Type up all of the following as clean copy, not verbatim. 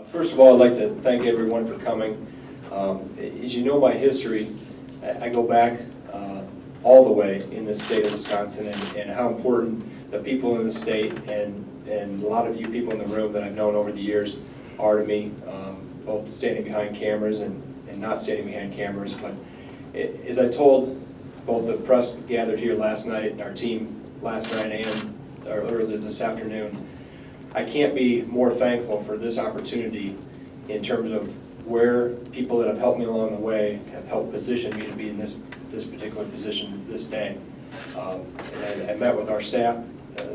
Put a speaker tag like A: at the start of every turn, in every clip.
A: First of all, I'd like to thank everyone for coming. As you know my history, I go back all the way in the state of Wisconsin and how important the people in the state and a lot of you people in the room that I've known over the years are to me, both standing behind cameras and not standing behind cameras. But as I told both the press gathered here last night and our team last night and earlier this afternoon, I can't be more thankful for this opportunity in terms of where people that have helped me along the way have helped position me to be in this particular position this day. And I met with our staff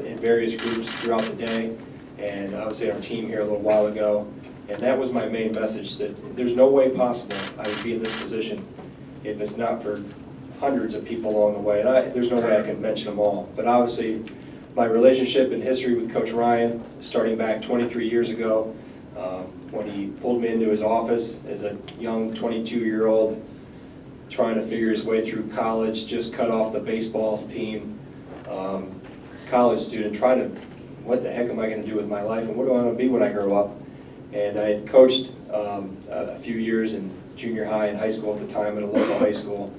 A: in various groups throughout the day, and obviously our team here a little while ago, and that was my main message, that there's no way possible I would be in this position if it's not for hundreds of people along the way, and there's no way I can mention them all, but obviously my relationship and history with Coach Ryan, starting back 23 years ago, when he pulled me into his office as a young 22-year-old trying to figure his way through college, just cut off the baseball team, college student, trying to, what the heck am I going to do with my life and what do I want to be when I grow up? And I had coached a few years in junior high and high school at the time at a local high school.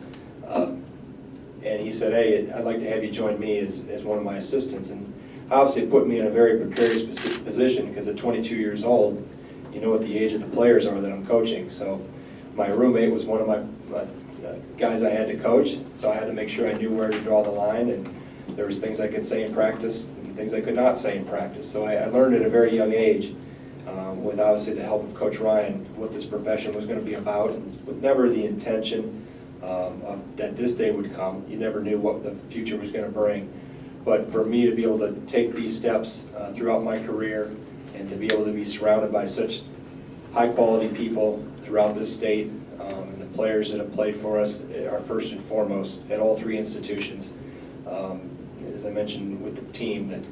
A: And he said, hey, I'd like to have you join me as one of my assistants. And obviously put me in a very precarious position because at 22 years old, you know what the age of the players are that I'm coaching. So my roommate was one of my guys I had to coach, so I had to make sure I knew where to draw the line, and there was things I could say in practice and things I could not say in practice. So I learned at a very young age, with obviously the help of Coach Ryan, what this profession was going to be about, and with never the intention that this day would come. You never knew what the future was going to bring. But for me to be able to take these steps throughout my career and to be able to be surrounded by such high-quality people throughout this state, and the players that have played for us are first and foremost at all three institutions. As I mentioned with the team, that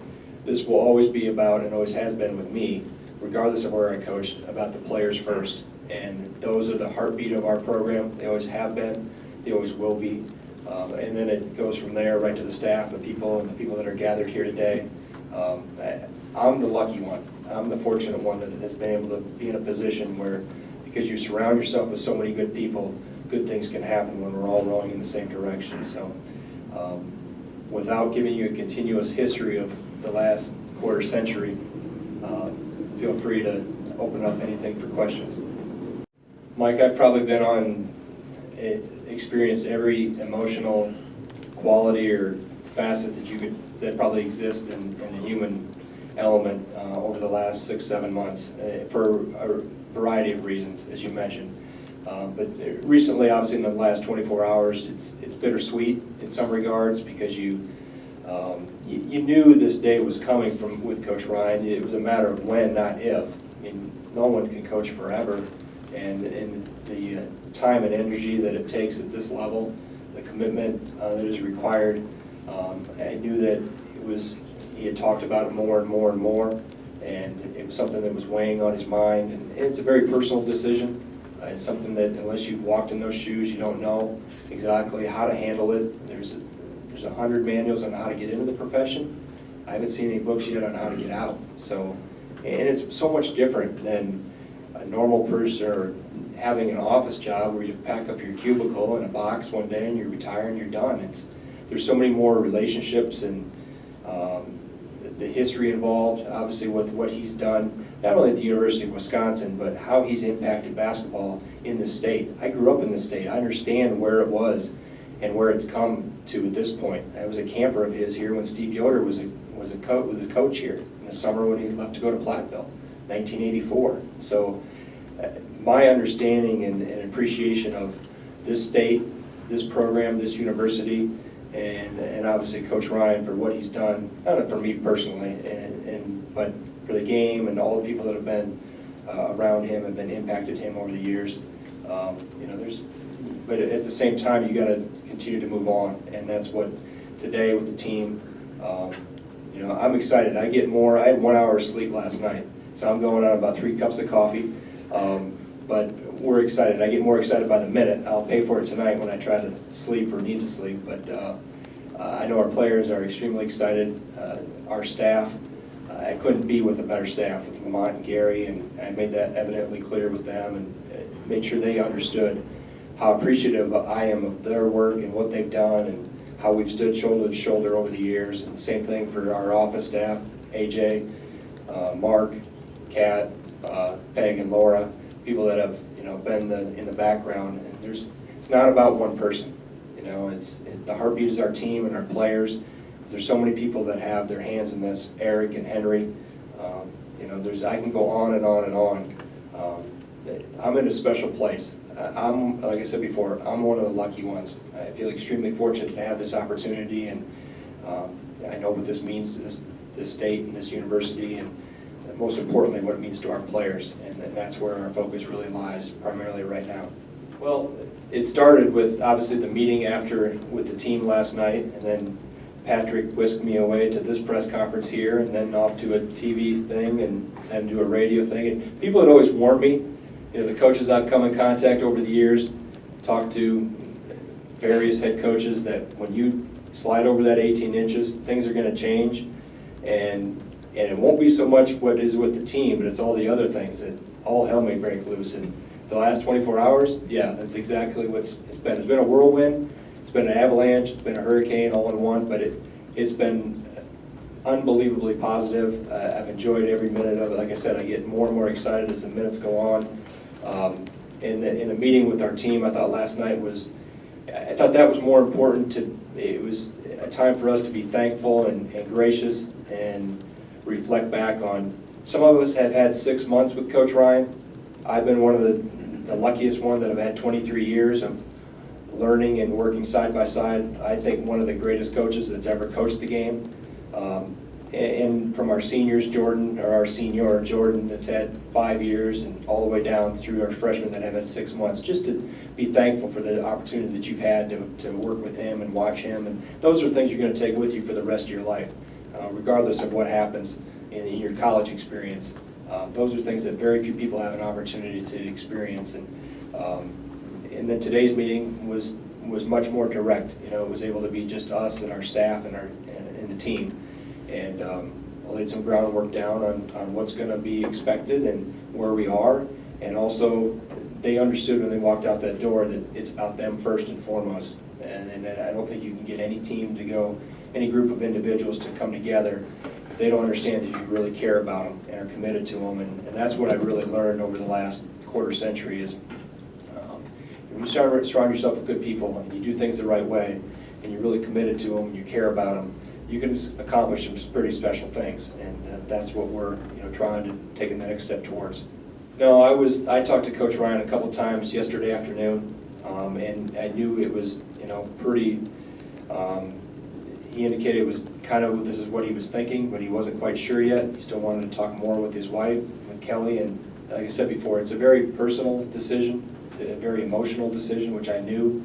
A: this will always be about, and always has been with me, regardless of where I coached, about the players first. And those are the heartbeat of our program. They always have been, they always will be. And then it goes from there right to the staff, the people, and the people that are gathered here today. I'm the lucky one. I'm the fortunate one that has been able to be in a position where, because you surround yourself with so many good people, good things can happen when we're all rowing in the same direction. So without giving you a continuous history of the last quarter century, feel free to open up anything for questions. Mike, I've probably been on, experienced every emotional quality or facet that probably exists in the human element over the last 6-7 months for a variety of reasons, as you mentioned. But recently, obviously in the last 24 hours, it's bittersweet in some regards because you knew this day was coming with Coach Ryan. It was a matter of when, not if. I mean, no one can coach forever, and the time and energy that it takes at this level, the commitment that is required, I knew that he had talked about it more and more and more, and it was something that was weighing on his mind. And it's a very personal decision. It's something that unless you've walked in those shoes, you don't know exactly how to handle it. There's 100 manuals on how to get into the profession. I haven't seen any books yet on how to get out. So, and it's so much different than a normal person or having an office job where you pack up your cubicle in a box one day and you retire and you're done. There's so many more relationships and the history involved, obviously with what he's done, not only at the University of Wisconsin, but how he's impacted basketball in the state. I grew up in the state. I understand where it was and where it's come to at this point. I was a camper of his here when Steve Yoder was a coach here in the summer when he left to go to Platteville, 1984. So my understanding and appreciation of this state, this program, this university, and obviously Coach Ryan for what he's done, not only for me personally, but for the game and all the people that have been around him and been impacted him over the years. But at the same time, you got to continue to move on, and that's what today with the team. I'm excited. I had 1 hour of sleep last night, so I'm going on about 3 cups of coffee. But we're excited. I get more excited by the minute. I'll pay for it tonight when I try to sleep or need to sleep. But I know our players are extremely excited. Our staff, I couldn't be with a better staff with Lamont and Gary, and I made that evidently clear with them and made sure they understood how appreciative I am of their work and what they've done and how we've stood shoulder to shoulder over the years. And the same thing for our office staff, AJ, Mark, Kat, Peg, and Laura, people that have been in the background. And it's not about one person. It's the heartbeat is our team and our players. There's so many people that have their hands in this. Eric and Henry. I can go on and on and on. I'm in a special place. Like I said before, I'm one of the lucky ones. I feel extremely fortunate to have this opportunity, and I know what this means to this state and this university, and most importantly, what it means to our players. And that's where our focus really lies, primarily right now. Well, it started with, obviously, the meeting with the team last night, and then Patrick whisked me away to this press conference here, and then off to a TV thing, and then to a radio thing. And people had always warned me, the coaches I've come in contact over the years, talked to various head coaches, that when you slide over that 18 inches, things are going to change, and it won't be so much what is with the team, but it's all the other things that all hell may break loose. And the last 24 hours, yeah, that's exactly what's it's been. It's been a whirlwind, it's been an avalanche, it's been a hurricane all in one, but it's been unbelievably positive. I've enjoyed every minute of it. Like I said, I get more and more excited as the minutes go on. In the meeting with our team, I thought last night I thought that was more important. It was a time for us to be thankful and gracious and reflect back on. Some of us have had 6 months with Coach Ryan. I've been one of the luckiest one that have had 23 years of learning and working side by side. I think one of the greatest coaches that's ever coached the game. And from our seniors, our senior Jordan, that's had 5 years, and all the way down through our freshmen that have had 6 months, just to be thankful for the opportunity that you've had to work with him and watch him. And those are things you're going to take with you for the rest of your life, regardless of what happens in your college experience. Those are things that very few people have an opportunity to experience. And then today's meeting was much more direct. It was able to be just us and our staff and the team. And I laid some groundwork down on what's going to be expected and where we are. And also, they understood when they walked out that door that it's about them first and foremost. And I don't think you can get any team to go, any group of individuals to come together if they don't understand that you really care about them and are committed to them. And that's what I really learned over the last quarter century is when you surround yourself with good people and you do things the right way and you're really committed to them and you care about them, you can accomplish some pretty special things, and that's what we're trying to take the next step towards. No, I talked to Coach Ryan a couple times yesterday afternoon, and I knew it was pretty. He indicated it was kind of this is what he was thinking, but he wasn't quite sure yet. He still wanted to talk more with his wife, with Kelly, and like I said before, it's a very personal decision, a very emotional decision, which I knew.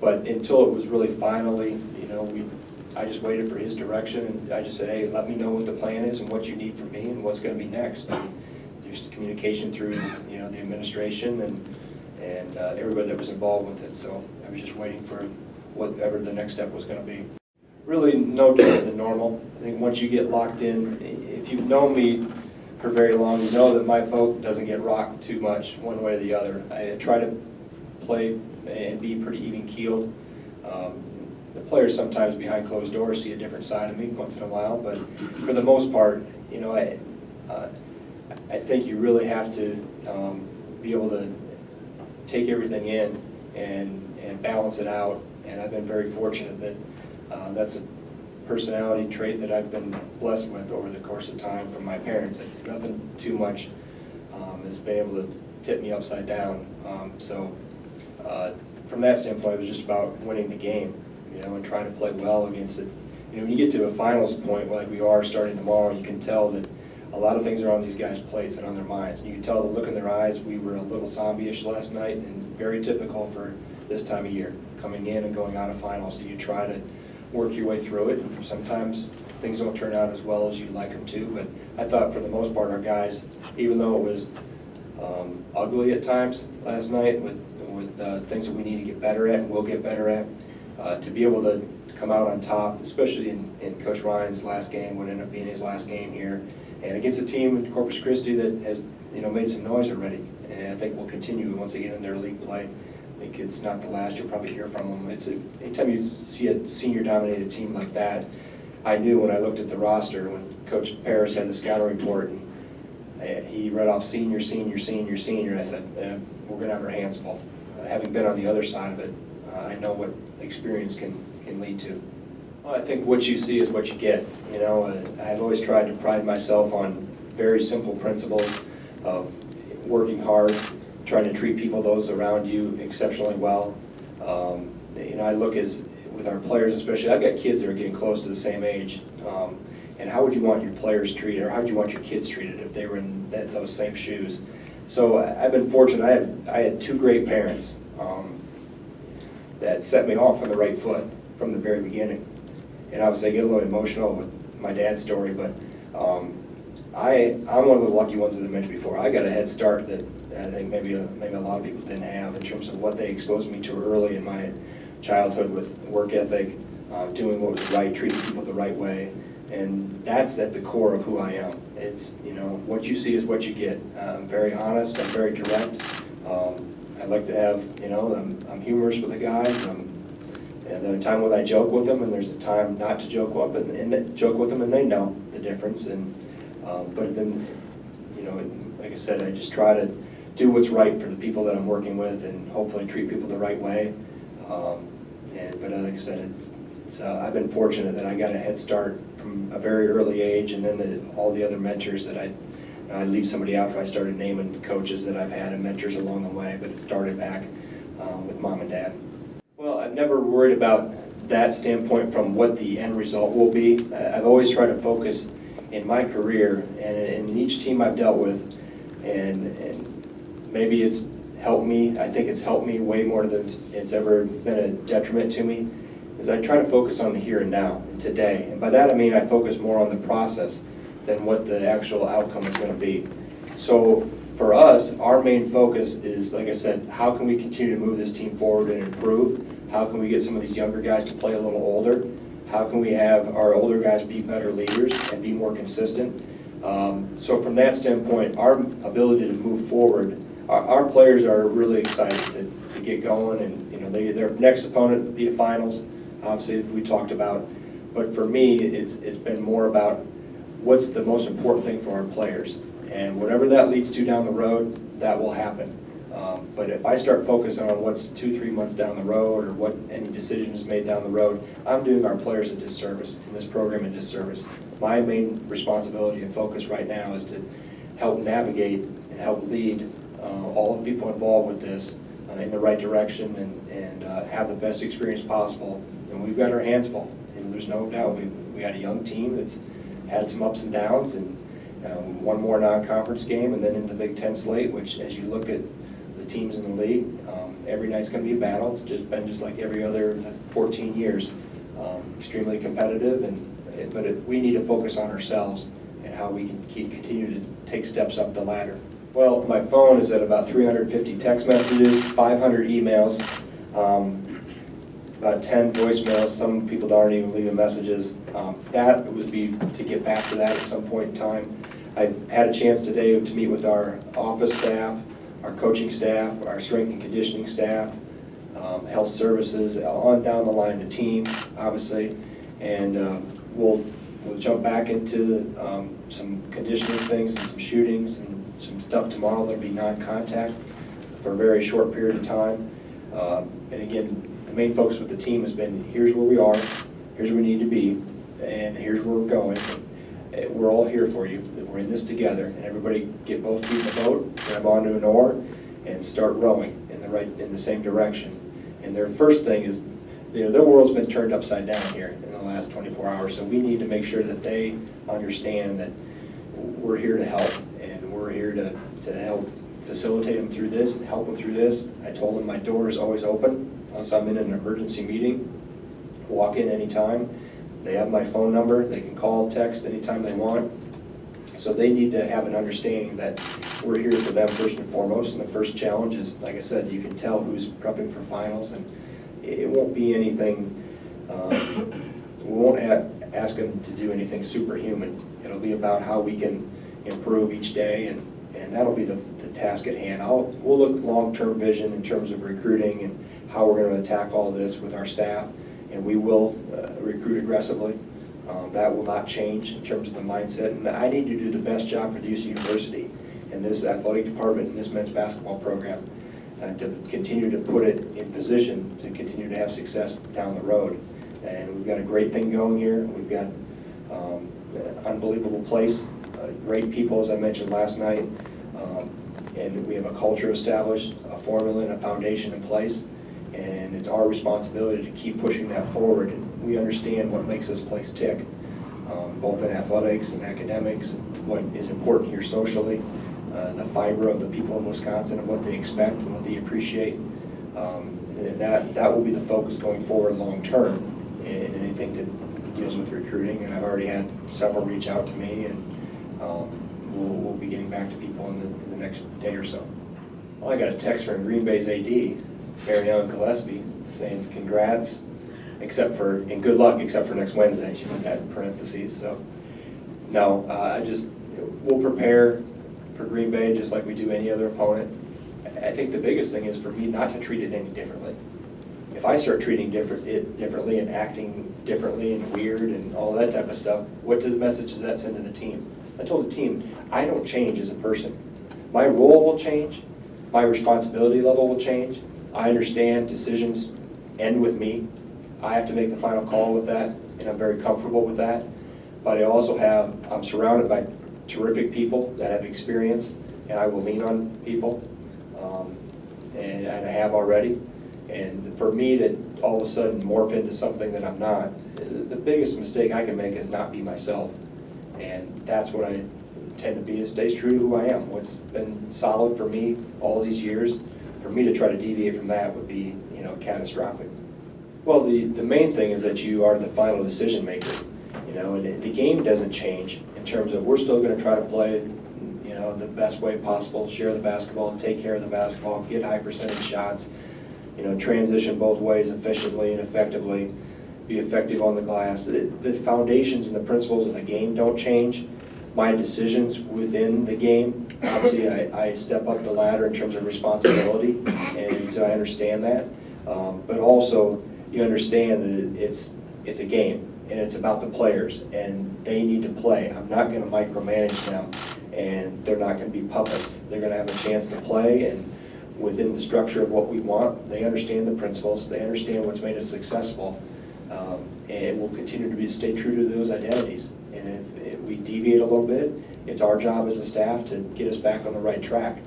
A: But until it was really finally, I just waited for his direction, and I just said, hey, let me know what the plan is and what you need from me and what's going to be next. And there's communication through, the administration and everybody that was involved with it. So I was just waiting for whatever the next step was going to be. Really no different than normal. I think once you get locked in, if you've known me for very long, you know that my boat doesn't get rocked too much one way or the other. I try to play and be pretty even-keeled. The players sometimes behind closed doors see a different side of me once in a while, but for the most part, I think you really have to be able to take everything in and balance it out. And I've been very fortunate that that's a personality trait that I've been blessed with over the course of time from my parents. Nothing too much has been able to tip me upside down. From that standpoint, it was just about winning the game, and trying to play well against it. When you get to a finals point like we are starting tomorrow, you can tell that a lot of things are on these guys' plates and on their minds. And you can tell the look in their eyes. We were a little zombie-ish last night, and very typical for this time of year, coming in and going out of finals. And you try to work your way through it. And sometimes things don't turn out as well as you'd like them to, but I thought for the most part our guys, even though it was ugly at times last night with things that we need to get better at and will get better at, to be able to come out on top, especially in Coach Ryan's last game, would end up being his last game here, and against a team in Corpus Christi that has made some noise already, and I think will continue once they get in their league play. I think it's not the last you'll probably hear from them. Anytime you see a senior-dominated team like that, I knew when I looked at the roster, when Coach Paris had the scouting report, and he read off senior, senior, senior, senior, I said, we're going to have our hands full. Having been on the other side of it, I know what experience can lead to. Well, I think what you see is what you get. I've always tried to pride myself on very simple principles of working hard, trying to treat those around you exceptionally well. I look with our players especially, I've got kids that are getting close to the same age. And how would you want your players treated, or how would you want your kids treated if they were in those same shoes? So I've been fortunate. I had two great parents that set me off on the right foot from the very beginning. And obviously I get a little emotional with my dad's story, but I'm one of the lucky ones, as I mentioned before. I got a head start that I think maybe a lot of people didn't have in terms of what they exposed me to early in my childhood with work ethic, doing what was right, treating people the right way. And that's at the core of who I am. It's, what you see is what you get. I'm very honest, I'm very direct. I like to have, I'm humorous with the guys. And there's a time when I joke with them, and there's a time not to joke with them, and they know the difference. And but then, like I said, I just try to do what's right for the people that I'm working with, and hopefully treat people the right way. But like I said, I've been fortunate that I got a head start from a very early age, and then all the other mentors that I leave somebody out if I started naming coaches that I've had and mentors along the way, but it started back with mom and dad. Well, I've never worried about that standpoint from what the end result will be. I've always tried to focus in my career and in each team I've dealt with, and maybe it's helped me. I think it's helped me way more than it's ever been a detriment to me, is I try to focus on the here and now, and today. And by that I mean I focus more on the process than what the actual outcome is going to be. So for us, our main focus is, like I said, how can we continue to move this team forward and improve? How can we get some of these younger guys to play a little older? How can we have our older guys be better leaders and be more consistent? So from that standpoint, our ability to move forward, our players are really excited to get going, and their next opponent will be the finals, obviously, as we talked about. But for me, it's been more about what's the most important thing for our players. And whatever that leads to down the road, that will happen. But if I start focusing on what's 2-3 months down the road, or what any decision is made down the road, I'm doing our players a disservice, and this program a disservice. My main responsibility and focus right now is to help navigate and help lead all the people involved with this in the right direction, and have the best experience possible. And we've got our hands full, and there's no doubt. We got a young team that's had some ups and downs, and one more non-conference game, and then in the Big Ten slate, which, as you look at the teams in the league, every night's going to be a battle. It's just been just like every other 14 years, extremely competitive. But we need to focus on ourselves and how we can continue to take steps up the ladder. Well, my phone is at about 350 text messages, 500 emails, about 10 voicemails. Some people aren't even leaving messages. That would be to get back to that at some point in time. I had a chance today to meet with our office staff, our coaching staff, our strength and conditioning staff, health services, on down the line, the team, obviously, and we'll jump back into some conditioning things and some shootings and some stuff tomorrow that'll be non-contact for a very short period of time. And again, the main focus with the team has been, here's where we are, here's where we need to be, and here's where we're going. We're all here for you. We're in this together, and everybody get both feet in the boat, grab onto an oar, and start rowing in the same direction. And their first thing is, their world's been turned upside down here in the last 24 hours, so we need to make sure that they understand that we're here to help, and we're here to help facilitate them through this and help them through this. I told them my door is always open unless I'm in an emergency meeting. Walk in anytime. They have my phone number. They can call, text anytime they want. So they need to have an understanding that we're here for them first and foremost. And the first challenge is, like I said, you can tell who's prepping for finals, and it won't be anything We won't ask them to do anything superhuman. It'll be about how we can improve each day, and that'll be the task at hand. We'll look long-term vision in terms of recruiting and how we're going to attack all this with our staff, and we will recruit aggressively. That will not change in terms of the mindset, and I need to do the best job for the UC University and this athletic department and this men's basketball program to continue to put it in position to continue to have success down the road. And we've got a great thing going here. We've got an unbelievable place, great people, as I mentioned last night, and we have a culture established, a formula and a foundation in place, and it's our responsibility to keep pushing that forward. And we understand what makes this place tick, both in athletics and academics, and what is important here socially, the fiber of the people of Wisconsin and what they expect and what they appreciate. And that will be the focus going forward long term in anything that deals with recruiting. And I've already had several reach out to me, and we'll be getting back to people in the next day or so. Well, I got a text from Green Bay's AD, Marianne Gillespie, saying congrats, and good luck, except for next Wednesday. She put that in parentheses. So no, we'll prepare for Green Bay just like we do any other opponent. I think the biggest thing is for me not to treat it any differently. If I start treating it differently and acting differently and weird and all that type of stuff, what message does that send to the team? I told the team, I don't change as a person. My role will change, my responsibility level will change. I understand decisions end with me. I have to make the final call with that, and I'm very comfortable with that. But I'm surrounded by terrific people that have experience, and I will lean on people, and I have already. And for me to all of a sudden morph into something that I'm not, the biggest mistake I can make is not be myself. And that's what I tend to be, is stay true to who I am. What's been solid for me all these years, for me to try to deviate from that would be, catastrophic. Well, the main thing is that you are the final decision maker, and the game doesn't change in terms of we're still going to try to play, the best way possible, share the basketball, take care of the basketball, get high percentage shots, transition both ways efficiently and effectively, be effective on the glass. The foundations and the principles of the game don't change. My decisions within the game, obviously I step up the ladder in terms of responsibility, and so I understand that. But also you understand that it's a game, and it's about the players, and they need to play. I'm not going to micromanage them, and they're not going to be puppets. They're going to have a chance to play, and within the structure of what we want, they understand the principles, they understand what's made us successful, and we'll continue to stay true to those identities. And if we deviate a little bit, it's our job as a staff to get us back on the right track.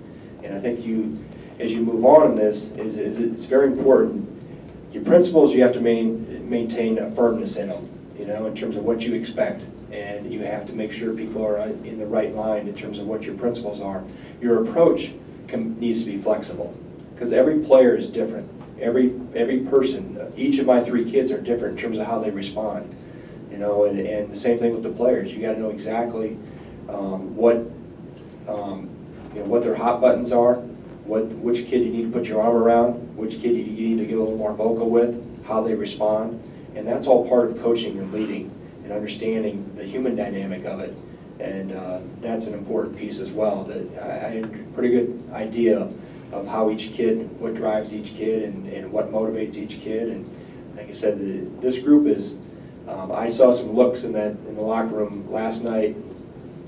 A: And I think as you move on in this, it's very important. Your principles, you have to maintain a firmness in them, in terms of what you expect. And you have to make sure people are in the right line in terms of what your principles are. Your approach needs to be flexible, because every player is different. Every person, each of my 3 kids are different in terms of how they respond. And the same thing with the players. You got to know exactly what their hot buttons are, which kid you need to put your arm around, which kid you need to get a little more vocal with, how they respond. And that's all part of coaching and leading and understanding the human dynamic of it. And that's an important piece as well. I had a pretty good idea of how each kid, what drives each kid, and what motivates each kid. And like I said, this group is, I saw some looks in the locker room last night,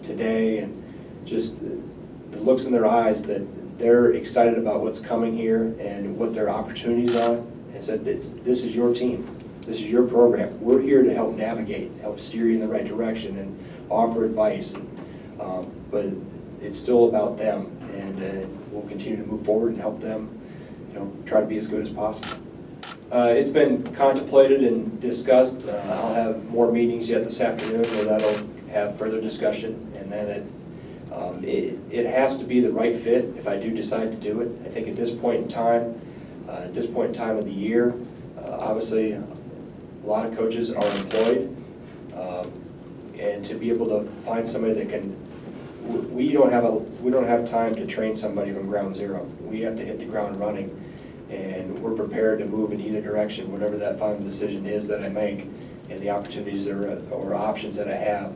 A: today, and just the looks in their eyes that they're excited about what's coming here and what their opportunities are. And said, this is your team. This is your program. We're here to help navigate, help steer you in the right direction and offer advice. But it's still about them, and we'll continue to move forward and help them, try to be as good as possible. It's been contemplated and discussed. I'll have more meetings yet this afternoon where that'll have further discussion, and then it has to be the right fit if I do decide to do it. I think at this point in time of the year, obviously a lot of coaches are employed, and to be able to find somebody that can, we don't have time to train somebody from ground zero. We have to hit the ground running, and we're prepared to move in either direction, whatever that final decision is that I make, and the opportunities or options that I have.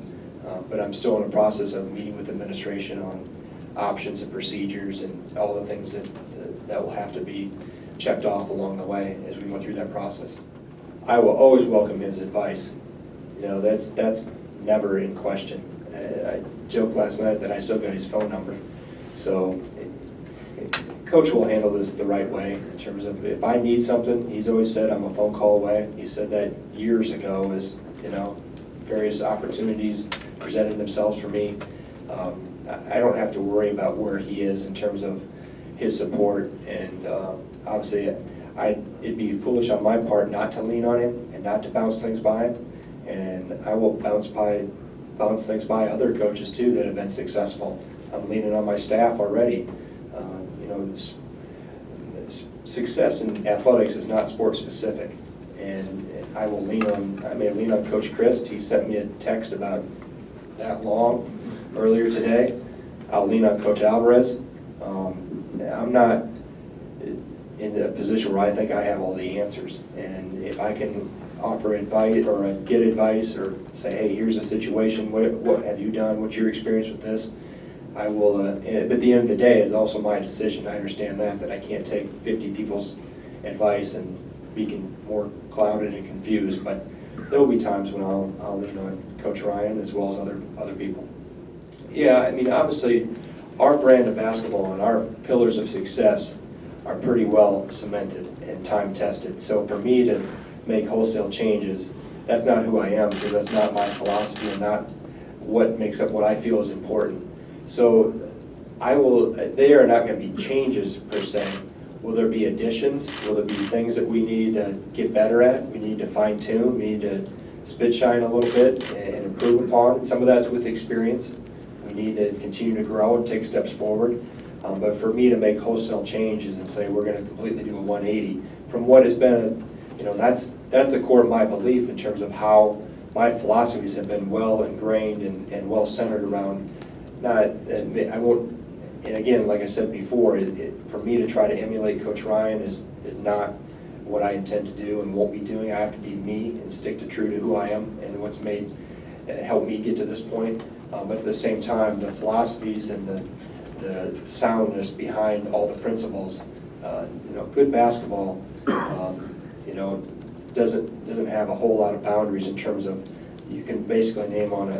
A: But I'm still in the process of meeting with administration on options and procedures and all the things that will have to be checked off along the way as we go through that process. I will always welcome his advice. You know, that's never in question. I joked last night that I still got his phone number. So Coach will handle this the right way in terms of if I need something. He's always said I'm a phone call away. He said that years ago as, you know, various opportunities presented themselves for me. I don't have to worry about where he is in terms of his support, and obviously it'd be foolish on my part not to lean on him and not to bounce things by him, and I will bounce things by other coaches too that have been successful. I'm leaning on my staff already. You know, success in athletics is not sport specific, and I may lean on Coach Christ. He sent me a text about that long earlier today. I'll lean on Coach Alvarez. I'm not in a position where I think I have all the answers, and if I can offer advice or get advice or say, hey, here's a situation, what have you done, what's your experience with this, I will, but at the end of the day, it's also my decision. I understand that I can't take 50 people's advice and be more clouded and confused, but there will be times when I'll lean on Coach Ryan as well as other people. Yeah, I mean, obviously, our brand of basketball and our pillars of success are pretty well cemented and time tested. So for me to make wholesale changes, that's not who I am, because that's not my philosophy and not what makes up what I feel is important. So they are not going to be changes per se. Will there be additions? Will there be things that we need to get better at? We need to fine tune, we need to spit shine a little bit and improve upon. Some of that's with experience. We need to continue to grow and take steps forward. But for me to make wholesale changes and say we're going to completely do a 180 from what has been, that's the core of my belief in terms of how my philosophies have been well ingrained and well centered around. I won't. And again, like I said before, for me to try to emulate Coach Ryan is not what I intend to do and won't be doing. I have to be me and stick true to who I am and what's helped me get to this point. But at the same time, the philosophies and the soundness behind all the principles, good basketball, doesn't have a whole lot of boundaries in terms of you can basically name on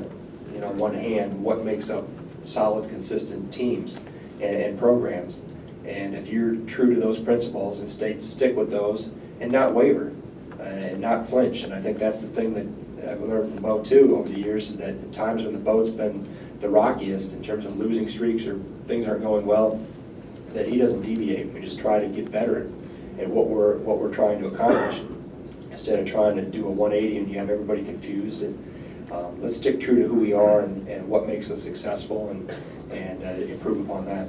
A: one hand what makes up solid, consistent teams and programs. And if you're true to those principles and stick with those and not waver and not flinch, and I think that's the thing that I've learned from Bo too over the years, that at times when the boat's been the rockiest in terms of losing streaks or things aren't going well, that he doesn't deviate. We just try to get better at what we're trying to accomplish instead of trying to do a 180 and you have everybody confused. And let's stick true to who we are and what makes us successful and improve upon that.